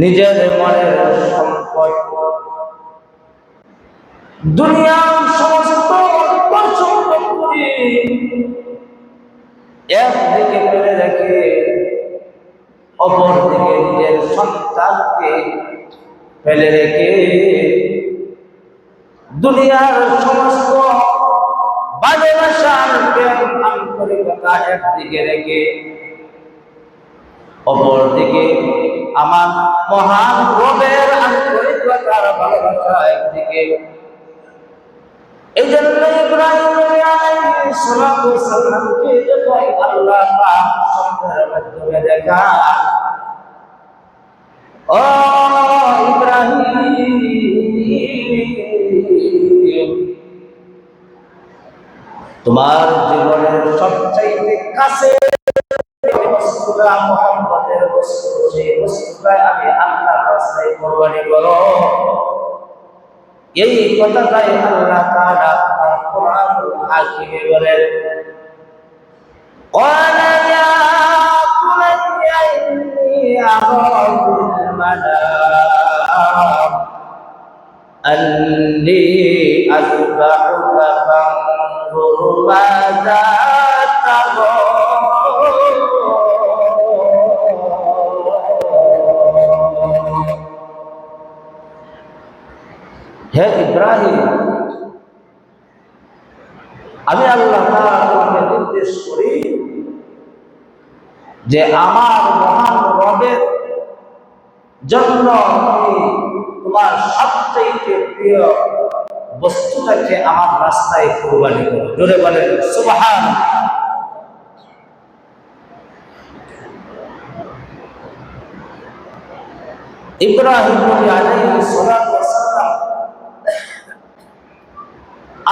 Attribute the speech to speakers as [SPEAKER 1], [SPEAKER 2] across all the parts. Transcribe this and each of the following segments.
[SPEAKER 1] নিজের মনের সম্পদ দুনিয়ার সমস্ত সম্পত্তি একদিকে ফেলে রেখে অপরদিকে নিজের সন্তানকে ফেলে রেখে দুনিয়ার সমস্ত ভালোবাসার প্রেম আন্তরিকতা একদিকে রেখে অপরদিকে আমার মহান রবের আন্তরিকতার ভালোবাসা একদিকে। এই জন্য ইব্রাহিম আলাইহিস সালামকে যখন আল্লাহ পাক স্বপ্নের মাধ্যমে দেখান, ও ইব্রাহিম, তোমার জীবনের সবচাইতে কাছে বস্তুটা মুহাম্মদের বস্তু, সেই বস্তুটা আমি আল্লাহর রাস্তায় কুরবানি করো। এই কথাটাই আল্লাহ তাআলা তার কোরআনুল হাকিমে বলেন, ক্বালা ইয়া বুনাইয়া ইন্নী আরা ফিল মানাম আন্নী আযবাহুকা ফানজুর মাযা তারা। হে ইব্রাহিম, আমি আল্লাহ তাআলা তোমাকে নির্দেশ করি যে আমার মহান রবের জন্য তুমি তোমার সবচেয়ে প্রিয় বস্তুটাকে আমার রাস্তায় কুরবানি করো। জোরে বলেন সুবহানাল্লাহ। ইব্রাহিম আলাইহিস সালাতু ওয়াস সালাম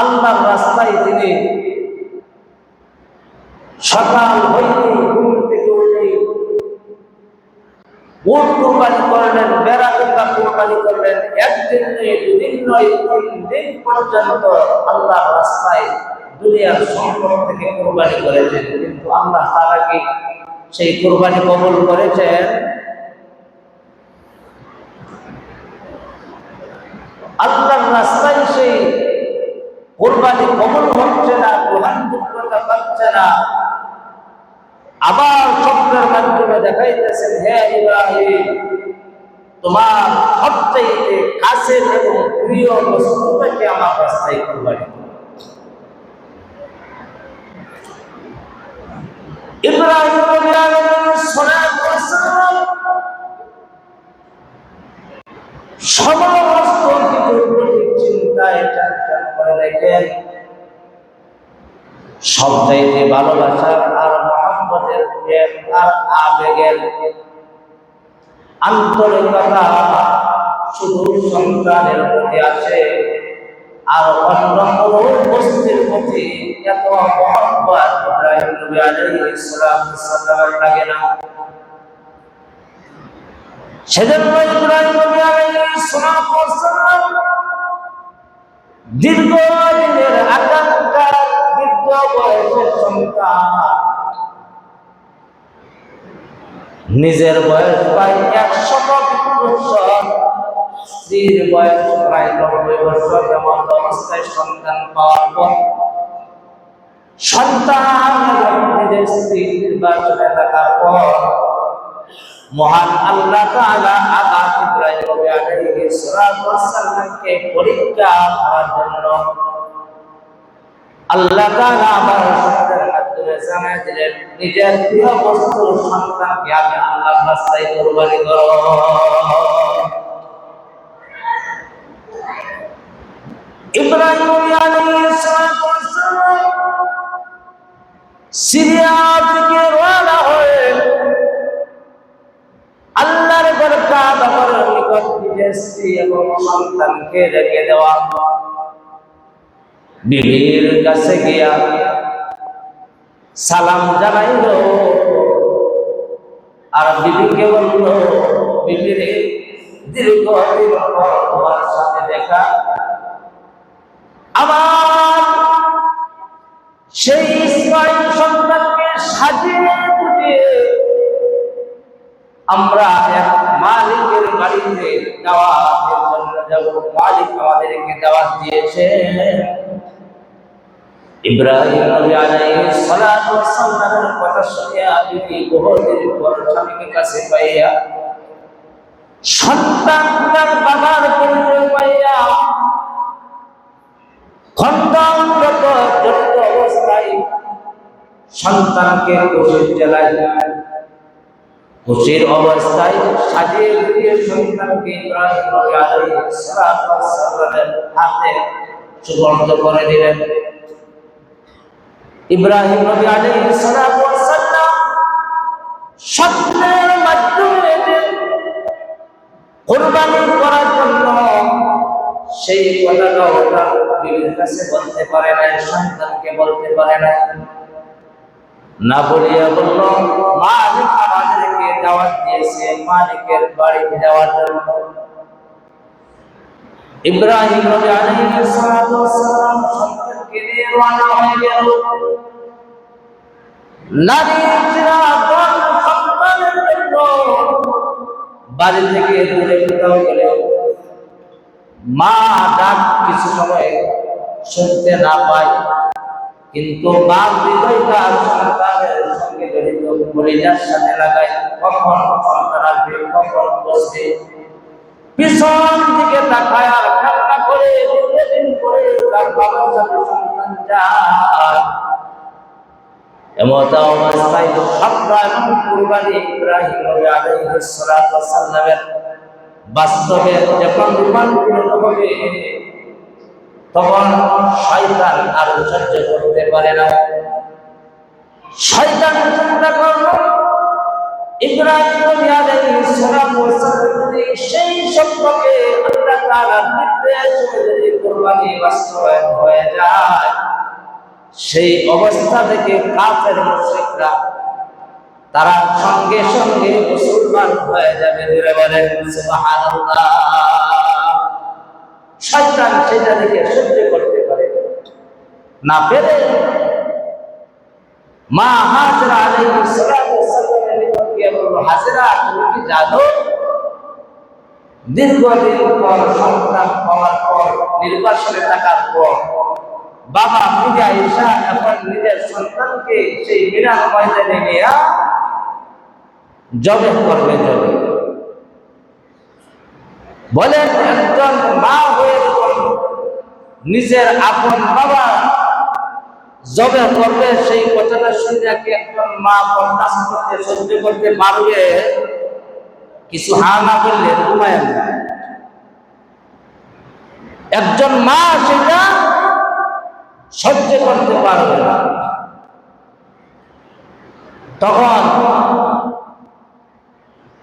[SPEAKER 1] আল্লাহর রাস্তায় তিনি সকাল হইতে ঘুম থেকে উঠে উট কুরবানি করলেন, বেড়া কুরবানি করলেন। একদিন নয়, দুদিন নয়, 3 দিন পর্যন্ত আল্লাহর রাস্তায় দুনিয়ার সম্পদ থেকে কুরবানি করেছেন। কিন্তু আল্লাহ তাআলা কি সেই কুরবানি কবুল করেছেন? আল্লাহর রাস্তায় সেই কুরবানি কবুল হচ্ছে না, গ্রহণযোগ্যতা পাচ্ছে না। আবার স্বপ্নের মাধ্যমে দেখাইতেছেন, হে ইব্রাহিম, তোমার সবচেয়ে কাছের এবং প্রিয় বস্তুটাকে আমার রাস্তায় কুরবানি করো। ইব্রাহিম আলাইহিস সালাতু ওয়াস সালাম সমস্ত কিছুর চিন্তায় টেনশন করে দেখেন, সবচাইতে ভালোবাসার আর মহব্বতের প্রেম আর আবেগের আন্তরিকতা শুধু সন্তানের প্রতি আছে, আর অন্য কোনো বস্তুর প্রতি এত মহব্বত ইব্রাহিম নবী আলাইহিস সালাম লাগে না। সেজন্য ইব্রাহিম নবী আলাইহিস সালাম দীর্ঘদিনের আকাঙ্ক্ষার বৃদ্ধ বয়সের সন্তান, নিজের বয়স প্রায় 120 বছর, স্ত্রীর বয়স প্রায় 90 বছর, এমন অবস্থায় সন্তান পাওয়ার পর সন্তান এবং নিজের স্ত্রী নির্বাচনে থাকার পর মহান আল্লাহ তাআলা আবার ইব্রাহিম নবী আলাইহিস সালামকে পরীক্ষা করার জন্য আল্লাহ তাআলা আবার সন্তানের মাধ্যমে জানাই দিলেন, নিজের প্রিয় বস্তু সন্তানকে আমি আল্লাহর রাস্তায় কুরবানি করো। ইব্রাহিম আলাইহিস সালাম সিরিয়া থেকে রওনা হয়ে আল্লাহর দরবার নিকট নিজের স্ত্রী এবং সন্তানকে রেখে দেওয়া, বিবির কাছে গিয়া সালাম জানাইল আর বিবিকে বলল, বিবিরে, দীর্ঘদিন পর তোমার সাথে দেখা, আমার সেই ইসমাঈল সন্তানকে সাজিয়ে গুজিয়ে আমরা এক মালিকের বাড়িতে দাওয়াতের জন্য যাব, মালিক আমাদেরকে দাওয়াত দিয়েছে। ইব্রাহিম নবী আলাইহিস সালাতু ওয়াস সালামের কথা শুনে বিবি বহুদিন পর স্বামীকে কাছে পাইয়া, সন্তান তার বাবার পরিচয় পাইয়া খন্দানরত জড়িত অবস্থায় সন্তানকে খুশির জেলায় খুশির অবস্থায় সাজিয়ে গুছিয়ে সন্তানকে ইব্রাহিম নবী আলাইহিস সালাতু ওয়াস সালামের হাতে সুপর্দ করে দিলেন। ইব্রাহিম নবী আলাইহিস সালাতু ওয়াস সালাম স্বপ্নের মাধ্যমে কুরবানি করার জন্য সেই কথাটা ওটা বিবির কাছে বলতে পারে নাই, সন্তানকে বলতে পারে নাই। না বলিয়া বলল, মালিক আমাদেরকে দাওয়াত দিয়েছে, মালিকের বাড়িতে যাওয়ার জন্য। ইব্রাহিম নবী আলাইহিস সালাতু ওয়াস সালাম সন্তানকে নিয়ে রওনা হয়ে গেল। নারীরা সন্তানের জন্য বাড়ি থেকে দূরে কোথাও গেলে মা ডাক কিছু সময় শুনতে না পায়, কিন্তু বাপ হৃদয়টা সন্তানের সঙ্গে জড়িত, পরিজার সাথে লাগায়। কখন সন্তান আসবে, কখন বসবে, পিছন দিকে তাকায় ঠান্ডা করে দীর্ঘদিন করে তার বাবার সাথে সন্তান যায়। এমত অবস্থায় স্বপ্ন এবং কুরবানি ইব্রাহিম নবী আলাইহিস সালাতু ওয়াস সালামের বাস্তবে যখন রূপান্তরিত হবে, তখন শয়তান আর সহ্য করতে পারে না। শয়তান চিন্তা করল, ইব্রাহিম নবী আলাইহিস সালাতু ওয়াস সালাম যদি সেই স্বপ্নকে আল্লাহ তাআলার নির্দেশ অনুযায়ী কুরবানি বাস্তবায়ন হয়ে যায়, সেই অবস্থা থেকে কাফের মুশরিকরা তারা সঙ্গে সঙ্গে মুসলমান হয়ে যাবে। বলেন সুবহানাল্লাহ। শয়তান সেটা দেখে সহ্য করতে পারে না, পেরে মা হাজরা আলাইহিস সালাতু ওয়াস সালামের নিকট গিয়ে বলল, হাজরা তুমি কি জানো দীর্ঘদিন পর সন্তান পাওয়ার পর, নির্বাসনে থাকার পর বাবা ফিরে আইসা এখন নিজের সন্তানকে সেই মিনার ময়দানে নিয়ে জবেহ করবে। জবেহ বলেন, একজন মা হয়ে নিজের আপন বাবা জবেহ করবে, সেই কথাটা শুনে কি একজন মা বরদাস্ত করতে সহ্য করতে পারবে? কিছু হা না বললে ঘুমায় না। একজন মা সেটা সহ্য করতে পারবে না। তখন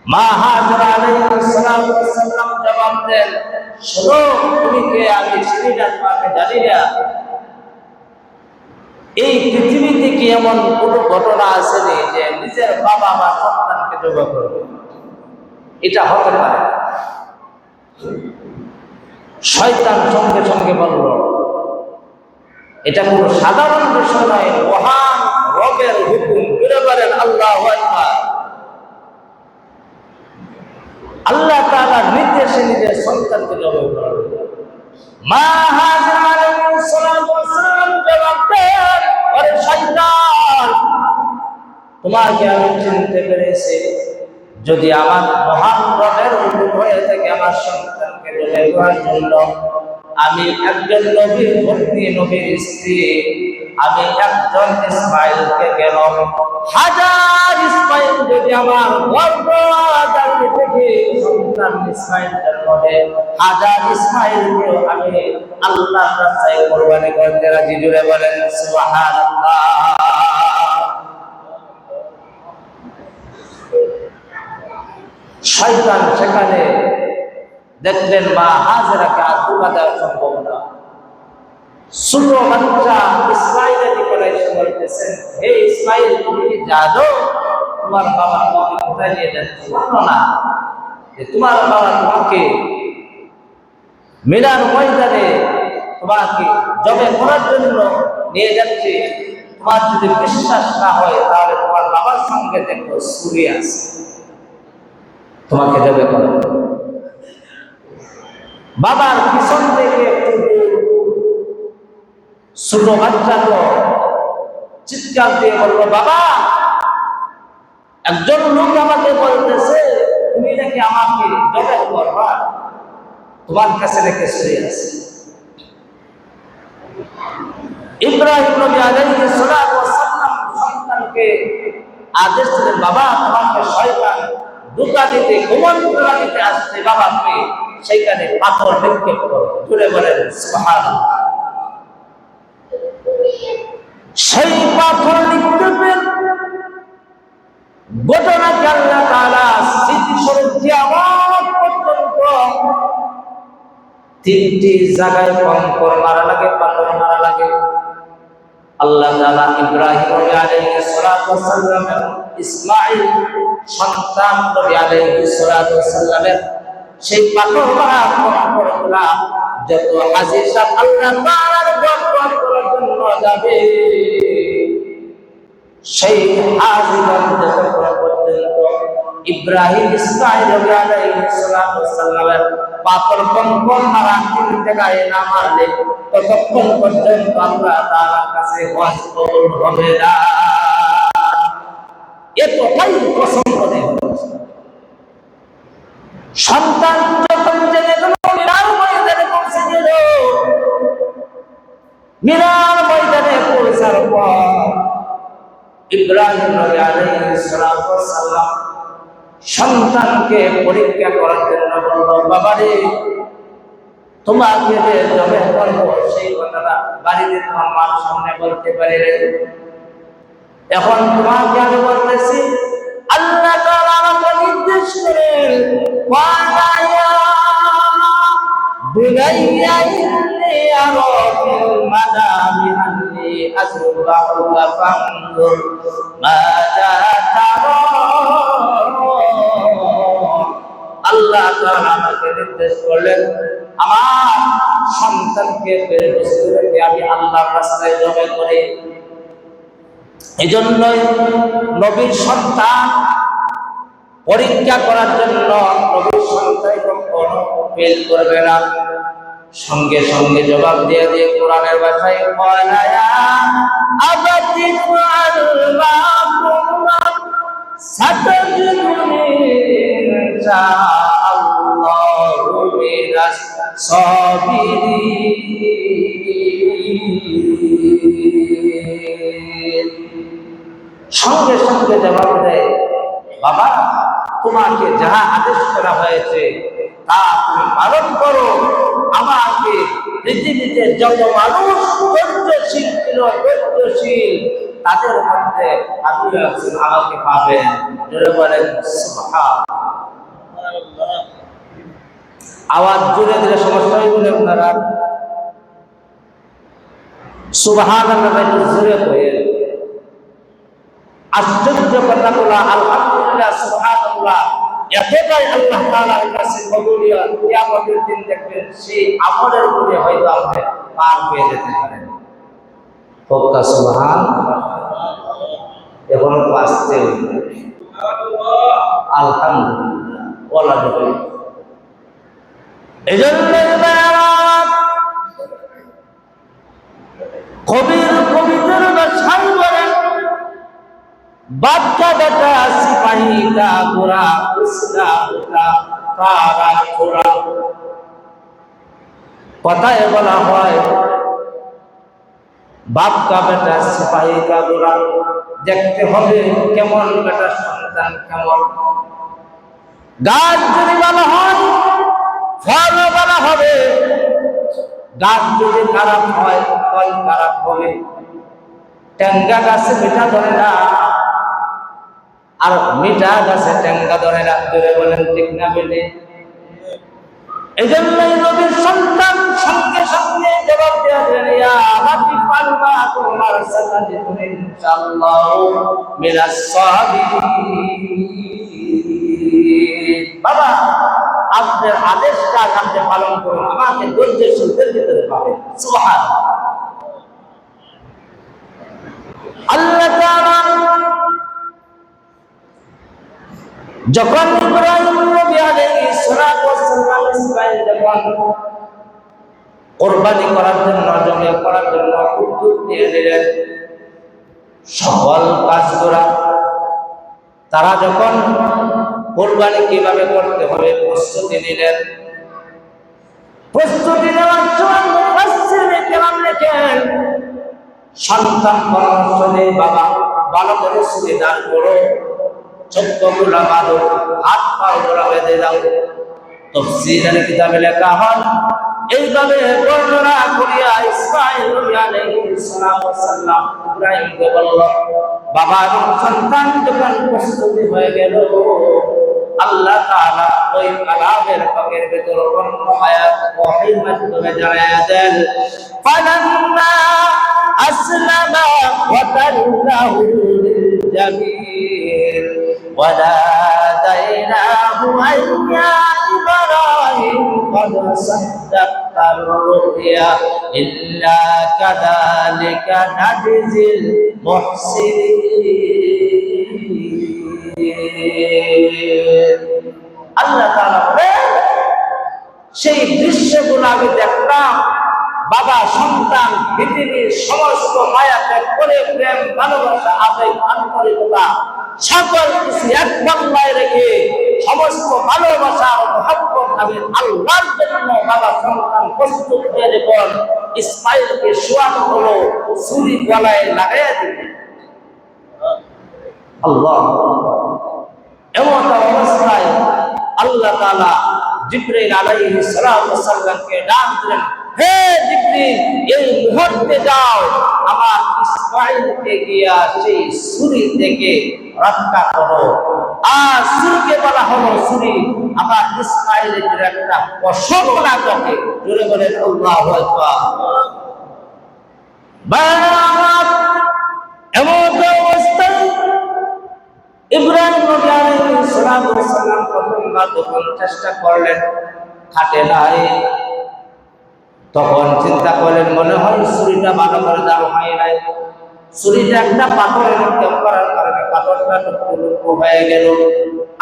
[SPEAKER 1] মা হাজরা আলাইহিস সালাতু ওয়াস সালাম জবাব দেন, শোনো, তুমি কে? আমি চিনি না, তোমাকে জানি না। এই পৃথিবীতে কি এমন কোন ঘটনা আসেনি যে নিজের বাবা বা সন্তানকে জবাব করবে? এটা হতে পারে। শয়তান সঙ্গে সঙ্গে বলল, এটা কোনো সাধারণ বিষয় নয়, মহান রবের হুকুম। বলে বলেন আল্লাহু আকবার। আল্লাহ তাআলার নির্দেশে নিজের সন্তানকে জবাই করবে। মা হাজরা আলাইহিস সালাতু ওয়াস সালাম জবাব দেন, আরে শয়তান, তোমাকে আমি চিনতে পেরেছি। যদি আমার মহান রবের হুকুম হয়ে থাকে আমার সন্তানকে জবাই করার জন্য, আমি একজন নবীর পত্নী, নবীর স্ত্রী, আমি একজন ইসমাইলকে কেন হাজার ইসমাইল যদি আমার গর্ভ থেকে সন্তান ইসমাইল জন্ম দেয়, হাজার ইসমাইলকে আমি আল্লাহর রাস্তায় কুরবানি করতে রাজি। জুড়ে বলেন সুবহানাল্লাহ। শয়তান সেখানে দেখলেন মা হাজরাকে আর ধোঁকা দেওয়া সম্ভব না। ছোট বাচ্চা ইসমাইলের নিকট এসে বলতেছেন, হে ইসমাইল, তুমি কি জানো তোমার বাবা তোমাকে কোথায় নিয়ে যাচ্ছে? জানো না যে তোমার বাবা তোমাকে মিনার ময়দানে তোমাকে জবাই করার জন্য নিয়ে যাচ্ছে? তোমার যদি বিশ্বাস না হয় তাহলে তোমার বাবার সঙ্গে দেখো ছুরি আছে, তোমাকে জবাই করার। বাবার পিছন থেকে ছোট বাচ্চা তো চিৎকার দিয়ে বললো, বাবা, একজন লোক আমাকে বলতেছে তুমি নাকি আমাকে জবাই করবা, তোমার কাছে নাকি সরে আছে। ইব্রাহিম নবী আলাইহিস সালাতু ওয়াস সালাম সন্তানকে আদেশ দিলেন, বাবা, তোমাকে শয়তান ধোঁকা দিতে, কুমন্ত্রণা দিতে আসছে, বাবাকে সেইখানে পাথর নিক্ষেপ করো। জুড়ে বলেন সুবহানাল্লাহ। সেই পাথর নিক্ষেপের ঘটনাকে আল্লাহ তাআলা স্মৃতিস্বরূপ কিয়ামত পর্যন্ত তিনটি জায়গায় কঙ্কর মারা লাগে, পাথর মারা লাগে। আল্লাহ তাআলা ইব্রাহিম আলাইহিস সালাতু ওয়াস সালাম এবং ইসমাঈল সন্তান নবী আলাইহিস সালাতু ওয়াস সালামের সেই পাথর মারা কঙ্করগুলা যত হাজী সাহেব আল্লাহ তাআলার বরকত করার জন্য যাবে, সেই হাজীগণ যতক্ষণ পর্যন্ত ইব্রাহিম ইসমাঈল আলাইহিস সালাতু ওয়াস সালামের পাথর কঙ্কর মারা তিন জায়গায় না মারলে ততক্ষণ পর্যন্ত আল্লাহ তাআলার কাছে ওয়াজ কবুল হবে না। এতটাই কসম করে সন্তান যখন জেনে গেল, মিনার ময়দানে পৌঁছে গেল। মিনার ময়দানে পৌঁছার পর ইব্রাহিম নবী আলাইহিস সালাতু ওয়াস সালাম সন্তানকে পরীক্ষা করার জন্য বলল, বাবারে, তোমাকে যে জবাই করবো সেই কথাটা বাড়িতে তোমার মার সামনে বলতে পারি রে। এখন তোমাকে আমি বলতেছি, আল্লাহ তাআলা আমাকে নির্দেশ করেন, ওয়ালা ইয়া বুনাইয়া ইন্নী আরা ফিল মানামি আন্নী আযবাহুকা ফানজুর মাযা তারা। আল্লাহ তাআলা আমাকে নির্দেশ করলেন, আমার সন্তানকে আমি আল্লাহর রাস্তায় জবাই করি। এজন্যই নবীর সন্তান পরীক্ষা করার জন্য নবীর সন্তান কখনো ফেল করবে না, সঙ্গে সঙ্গে জবাব দিয়ে দিয়ে কোরআনের ভাষায় ক্বালা ইয়া আবাতি ফাআল মা তু'মার সাতাজিদুনি ইনশাআল্লাহু মিনাস সাবিরিন। সঙ্গে সঙ্গে জবাব দেয়, বাবা, তোমাকে যাহা আদেশ করা হয়েছে তা তুমি পালন করো। আমাকে পৃথিবীতে যত মানুষ ধৈর্যশীল ছিল, ধৈর্যশীল, তাদের মধ্যে আপনি আছেন, আমাকে পাবেন। জোরে বলেন সুবহানাল্লাহ। আওয়াজ জোরে দিলে সমস্যা হয়ে বলে আপনারা সুবহানাল্লাহ জোরে করেন। আশ্চর্য কথাগুলো আলহামদুলিল্লাহ সুবহানাল্লাহ এতটাই আল্লাহ তাআলার কাছে কবুলিয়ত, কিয়ামতের দিন দেখবেন সেই আমলের উপরে হয়তো আপনি পার পেয়ে যেতে পারেন। হোক্কা সুবহানাল্লাহ। এখন আসতে আলহামদুলিল্লাহ বলা যাবে। এজন্য কবির কবিতার ভাষায় বলেন, বাচ্চা বেটা সিপাহী কা গোরা উসকা হোতা কারা গোরা। কথায় বলা হয়, বাপ কা বেটা সিপাহী কা গোরা, দেখতে হবে কেমন বেটা সন্তান কেমন। গাছ যদি ভালো হয় ফল ভালো হবে, গাছ যদি খারাপ হয় ফল খারাপ হবে। টেঙ্গা গাছে মিঠা ধরে না, আর মিঠা গাছে টেঙ্গা ধরে না। ধরে বলেন ঠিক না বেটে? এই জন্যই নবীর সন্তান সঙ্গে সঙ্গে জবাব দেওয়া, ইয়া রাব্বি ফালমা তোমার সাথে তুমি ইনশাআল্লাহ মিনাস সাবিরিন। বাবা, আপনার আদেশটা আপনি পালন করুন, আমাকে ধৈর্যশীলদের ভিতরে পাবেন। সুবহানাল্লাহ। আল্লাহ তাআলা যখন ইব্রাহিম নবী আলাইহিস সালাতু ওয়াস সালামের ইসমাঈল যখন কুরবানি করার জন্য জমিয়ে করার জন্য উদ্যোগ নিয়ে নিলেন, সকল কাজগুলা তারা যখন কুরবানি কিভাবে করতে হবে প্রস্তুতি নিলেন। প্রস্তুতি নেওয়ার সময় মুফাসসিরে কেরাম লেখেন, সন্তান বললে বাবা ভালো করে শুনে দান করো, চোখগুলা বাঁধো, হাত পাগুলা বেঁধে দাও। তাফসীরের কিতাবে লেখা হয় এইভাবে বর্ণনা করিয়া ইসমাঈল আলাইহিস সালাম ইব্রাহিমকে বলল, বাবা এবং সন্তান যখন প্রস্তুতি হয়ে গেল, আল্লাহ তাআলা ওই কালামের পাকের ভিতর অন্য আয়াত ওহীর মাধ্যমে জানায়া দেন, ফালাম্মা আসলামা ওয়া তাল্লাহু লিল জাবির ওয়া নাদাইনাহু আইয়া ইব্রাহিম قد صدقت الرؤيا إلا كذلك نجزي المحسنين আল্লাহ তাআলা বলেন, সেই দৃশ্যগুলো আমি দেখলাম, বাবা সন্তান পৃথিবীর সমস্ত মায়া ত্যাগ করে প্রেম ভালোবাসা আবেগ আন্তরিকতা সকল কিছু এক বাংলায় রেখে সমস্ত ভালোবাসা ও মহব্বত আমি আল্লাহর জন্য বাবা সন্তান প্রস্তুত হয়ে যখন ইসমাঈলকে শোয়ানো হলো, ছুরি গলায় লাগাইয়া দিল। আল্লাহ এমন অবস্থায় আল্লাহ তাআলা জিবরাইল আলাইহিস সালামকে ডাক দিলেন, হে জিবরিল, এই মুহূর্তে যাও আমার ইসমাঈলকে গিয়া সেই ছুরি থেকে রক্ষা করো। আর ছুরিকে বলা হলো ছুরি আমার ইসমাঈলের একটা পশম না থাকে। জোরে বলেন আল্লাহু আকবার। এমন অবস্থায় ইব্রাহিম আলাইহিস সালাম প্রথমবার যখন চেষ্টা করলেন, খাটে নাই, তখন চিন্তা করলেন মনে হয় ছুরিটা ভালো করে দাও হয় নাই। ছুরিটা একটা পাথরের মধ্যে করার কারণে পাথরটা টুকরো হয়ে গেল।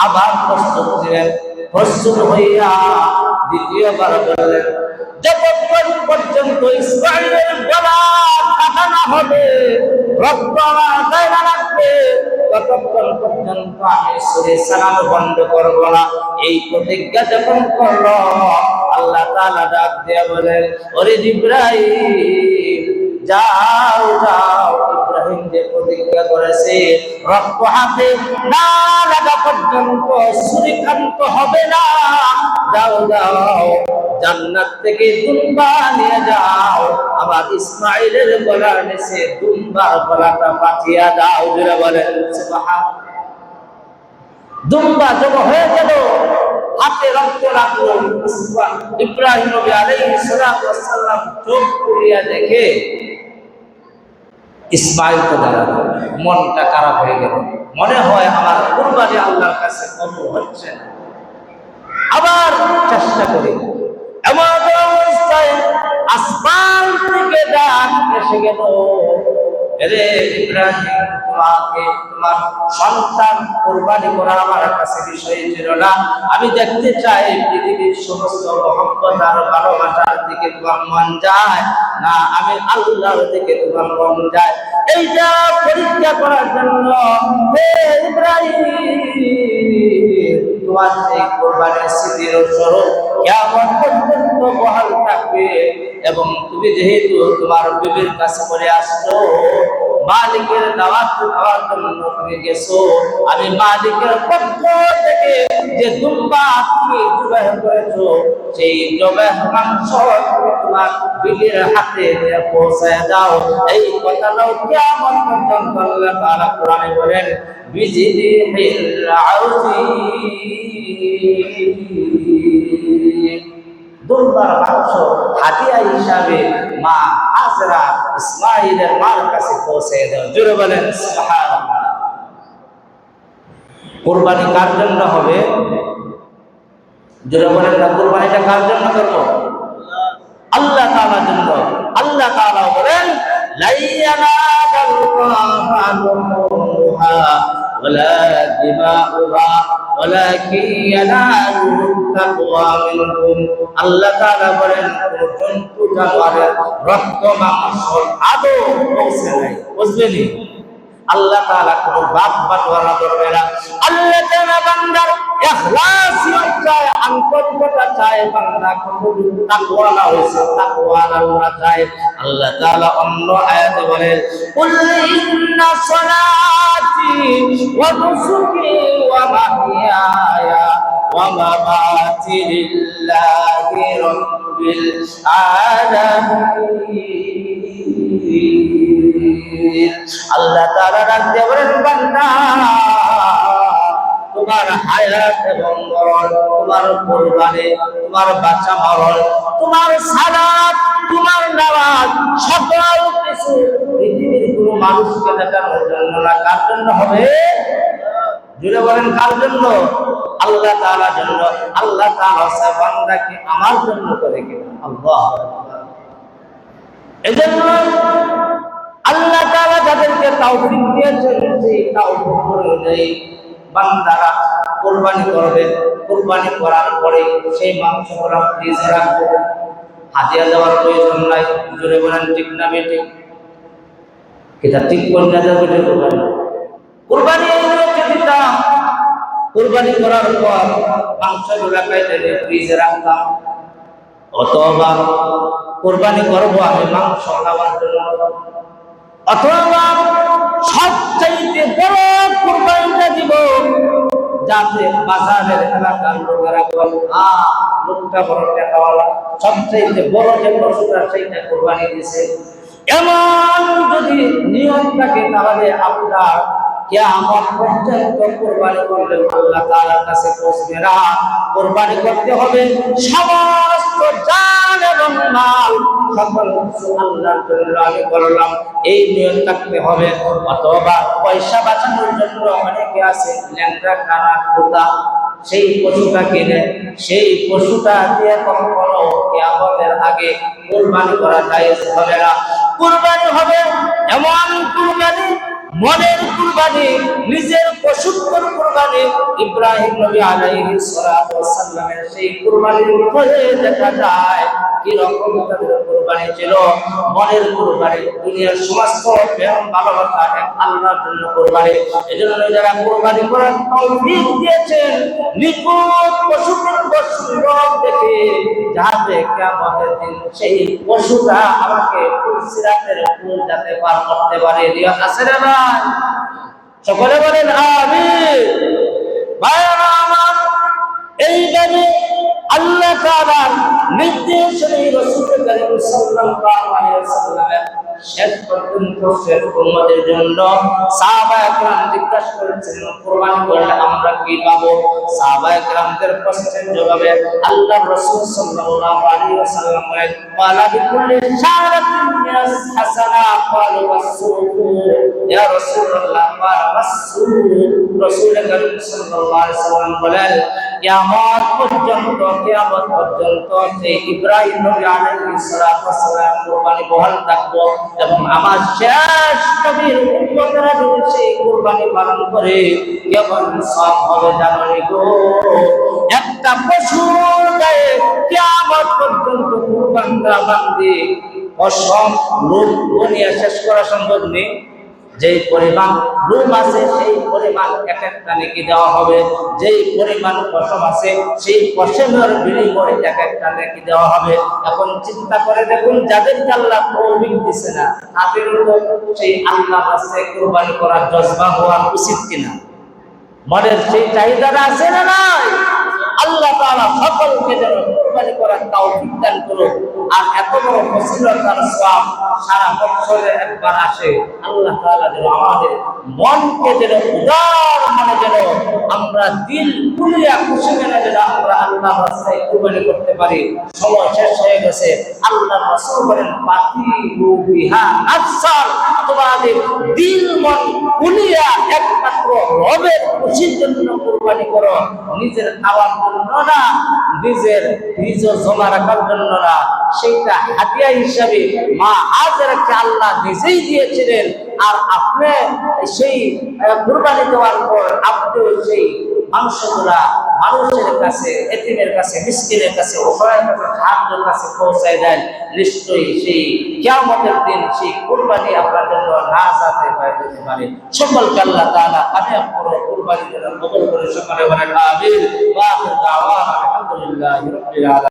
[SPEAKER 1] আবার প্রস্তুত ছিলেন, প্রস্তুত হইয়া দ্বিতীয়বার বললেন, যতক্ষণ পর্যন্ত ইসমাঈলের গলা কাটা না হবে, রক্ত আদায় না রাখবে, ততক্ষণ পর্যন্ত আমি ছুরি চালানো বন্ধ করবো না। এই প্রতিজ্ঞা যখন করলো, আল্লাহ তাআলা ডাক দিয়ে বলেন, ওরে জিবরাইল যাও যাও, ইব্রাহিম যে প্রতিজ্ঞা করেছে রক্ত হাতে না লাগা পর্যন্ত ছুরি ক্ষান্ত হবে না। যাও যাও, জান্নাত থেকে দুম্বা নিয়ে যাও, আমার ইসমাঈলের গলার নিচে দুম্বার গলাটা পাঠিয়ে দাও। জোরে বলেন সুবহানাল্লাহ। দুম্বা জমা হয়ে গেল, হাতে রক্ত লাগলো। ইব্রাহিম আলাইহিস সালাম চোখ খুলিয়া দেখে ইসমাঈল তো দাঁড়ালো, মনটা খারাপ হয়ে গেল। মনে হয় আমার কুরবানি আল্লাহর কাছে কবুল হচ্ছে না, আবার চেষ্টা করি। এমন অবস্থায় আসমান থেকে ডাক এসে গেল, রে ইব্রাহিম, তোমার সন্তান কুরবানি করা আমার কাছে বিষয় ছিল না। আমি দেখতে চাই পৃথিবীর সমস্ত মহব্বত আর ভালোবাসার দিকে তোমার মন যায় না আমি আল্লাহর দিকে তোমার মন যায়। এইটা পরীক্ষা করার জন্য হে ইব্রাহিম, তোমার সেই কুরবানির স্মৃতির স্বরূপ কিয়ামত পর্যন্ত বহাল থাকবে। এবং তুমি যেহেতু তোমার বিবির কাছে বলে আসছো, মালিকের দাওয়াত খাওয়ার জন্য তুমি গেছো, আমি মালিকের পক্ষ থেকে যে দুম্বা তুমি জবাহ করেছো, সেই জবাহ মাংস তোমার বিবির হাতে নিয়ে পৌঁছায় দাও। এই কথাটাও কিয়ামত পর্যন্ত আল্লাহ তাআলা কোরআনে বলেন, বিজিবিহিল আযীম। দুম্বার মাংস হাদিয়া হিসাবে মা হাজরা ইসমাঈলের মার কাছে পৌঁছে দাও। জোরে বলেন সুবহানাল্লাহ। কুরবানি কার জন্য হবে? জোরে বলেন না, কুরবানিটা কার জন্য করব? আল্লাহ তাআলার জন্য। আল্লাহ তাআলা বলেন, লা ইয়ানালাল্লাহা লুহুমুহা ওয়ালা দিমাউহা ওয়ালাকিন ইয়ানালুহু তাকওয়া মিনকুম। আল্লাহ তাআলা বলেন কোন জন্তু জানোয়ারের রক্ত মাংস আদৌ পৌঁছে নাই, বুঝলেনি? আল্লাহ তাআলা কোনো বাপ বাটোয়ারা করবে না। আল্লাহ তাআলা বান্দার ইখলাস চায়, আন্তরিকতা চায়, বান্দা কতটুকু তাকওয়ালা হয়েছে, তাকওয়া আল্লাহ চায়। আল্লাহ তাআলা অন্য আয়াতে বলেন কুল ইন্না সলাতি ওয়া নুসুকি ওয়া মাহইয়ায়া ওয়া মামাতি লিল্লাহি রাব্বিল আলামিন। আল্লাহ তাআলা রাখতে বলেন বান্দা তোমার হায়াত এবং মরণ, তোমার কুরবানি, তোমার বাঁচা মরণ, তোমার সালাত, তোমার নামাজ, সকল কিছু পৃথিবীর কোনো মানুষকে দেখানোর জন্য না, কার জন্য হবে? জুড়ে বলেন কার জন্য? আল্লাহ তাআলার জন্য। আল্লাহ তাআলা বান্দাকে আমার জন্য করে কিনা, আল্লাহ। এজন্য আল্লাহ তাআলা যাদেরকে তাওফিক দিয়েছেন সেই তাওফিক অনুযায়ী বান্দারা কুরবানি করবে। কুরবানি করার পরে সেই মাংসগুলো ফ্রিজে রাখবে, হাদিয়া দেওয়ার প্রয়োজন নাই। জোরে বলেন ঠিক না বেঠিক? এটা ঠিক কন্যা দেবে কুরবানি হচ্ছে দিতাম। কুরবানি করার পর মাংসগুলো কেটে ফ্রিজে রাখতাম, অথবা কুরবানি করবো আমি মাংস খাওয়ার জন্য, অথবা সবচাইতে বড় কুরবানিটা দিব যাতে বাজারের এলাকার লোকেরা বলে লোকটা বড় টাকাওয়ালা, সবচাইতে বড় যে পশুটা সেইটা কুরবানি দিছে। এমন যদি নিয়ম থাকে তাহলে আপনার কিয়ামত পর্যন্ত কুরবানি করলে আল্লাহ তাআলার কাছে পৌঁছবে না। কুরবানি করতে হবে সমস্ত জান এবং মাল, সকল কিছু আল্লাহর জন্য আমি করলাম, এই নিয়ম থাকতে হবে। অথবা পয়সা বাঁচানোর জন্য অনেকে আছে ল্যাংড়া কানা খোদা, সেই পশুটা কিনে সেই পশুটা দিয়ে কখনো কিয়ামতের আগে কুরবানি করা জায়েজ হবে না। কুরবানি হবে এমন কুরবানি, মনের কুরবানি, নিজের পশুত্বর কুরবানি। ইব্রাহিম নবী আলাইহিস সালাতু ওয়াস সালামের সেই কুরবানির মধ্যে দেখা যায় কি রকম তাদের কুরবানি ছিল, মনের কুরবানি, দুনিয়ার সমস্ত প্রেম ভালোবাসা এক আল্লাহর জন্য কুরবানি। এজন্য যারা কুরবানি করার তৌফিক দিয়েছেন নিখুঁত পশুটির সুন্দর দেখে যাতে কিয়ামতের দিন সেই পশুটা আমাকে সিরাতের ফুল যাতে পার করতে পারে, দিয়া আছে না ভাই? সকলে বলেন আমিন। ভাইরা আমার, এইভাবে আল্লাহ তাআলার নির্দেশ রাসূল করিম সাল্লাল্লাহু আলাইহি ওয়াসাল্লামের শেষ পর্যন্ত শেষ উম্মতের জন্য সাহাবায়ে কেরাম জিজ্ঞাসা করেছিলেন কুরবানি করলে আমরা কি পাবো? সাহাবায়ে কেরামদের প্রশ্নের জবাবে আল্লাহর রাসূল সাল্লাল্লাহু আলাইহি ওয়াসাল্লাম বলেন ওয়ালা বিকুল্লি শারাতিন মিনাস হাসানা ক্বালু ওয়াসসুকু ইয়া রাসূলুল্লাহ ওয়া রাসূল। রাসূল করিম সাল্লাল্লাহু আলাইহি ওয়াসাল্লাম বলেন কিয়ামত পর্যন্ত সেই ইব্রাহিম নবী আলাইহিস সালাতু ওয়াস সালাম কুরবানি বহাল থাকবো এবং আমার শেষ নবীর উম্মতরা যদি সেই কুরবানি পালন করে কেমন সব হবে জানেন গো? একটা পশু গায়ে কিয়ামত পর্যন্ত কুরবানটা বাঁধে অসম লোক দুনিয়া শেষ করা সম্ভব নেই। যেই পরিমাণ রূপ আছে সেই পরিমাণ এক একটা নেকি দেওয়া হবে, যেই পরিমাণ পশম আছে সেই পশমের বিনিময়ে এক একটা নেকি দেওয়া হবে। এখন চিন্তা করে দেখুন যাদেরকে আল্লাহ তৌফিক দিছে না তাদের সেই আল্লাহর রাস্তায় কুরবানি করার জজবা হওয়া উচিত কিনা? মনের সেই চাহিদাটা আছে না নাই? আল্লাহ তাআলা সকলকে যেন কুরবানি করার তৌফিক দান করুন। আর এত বড় ফজিলতার সওয়াব সারা বছরে একবার আসে। আল্লাহ তাআলা যেন আমাদের মনকে যেন উদার মনে যেন আমরা দিল খুলিয়া খুশি মনে যেন আমরা আল্লাহর রাস্তায় কুরবানি করতে পারি। সময় শেষ হয়ে গেছে। আল্লাহর রাসূল বলেন ফাতিহু বিহা নাফসাল, তোমাদের দিল মন খুলিয়া একমাত্র রবের খুশির জন্য কুরবানি করো, নিজের খাওয়ার জন্য না, নিজের নিজ জমা রাখার জন্য না। সেইটা হাদিয়া হিসাবে মা যাদেরকে আল্লাহ নিজেই দিয়েছিলেন, আর আপনি সেই কুরবানি দেওয়ার পর আপনি সেই মাংসগুলা মানুষের কাছে, এতিমের কাছে, মিসকিনের কাছে, অসহায়ের কাছে, সাহায্যের কাছে পৌঁছায় দেন, নিশ্চয়ই সেই কিয়ামতের দিন সেই কুরবানি আপনার জন্য নাজাতের হয়ে যেতে পারে। সকলকে আল্লাহ তাআলা কামিয়াব করে কুরবানি কবুল করে সকলে বলেন আমিন। ওয়া আখিরু দাওয়ানা আলহামদুলিল্লাহি রাব্বিল আলামিন।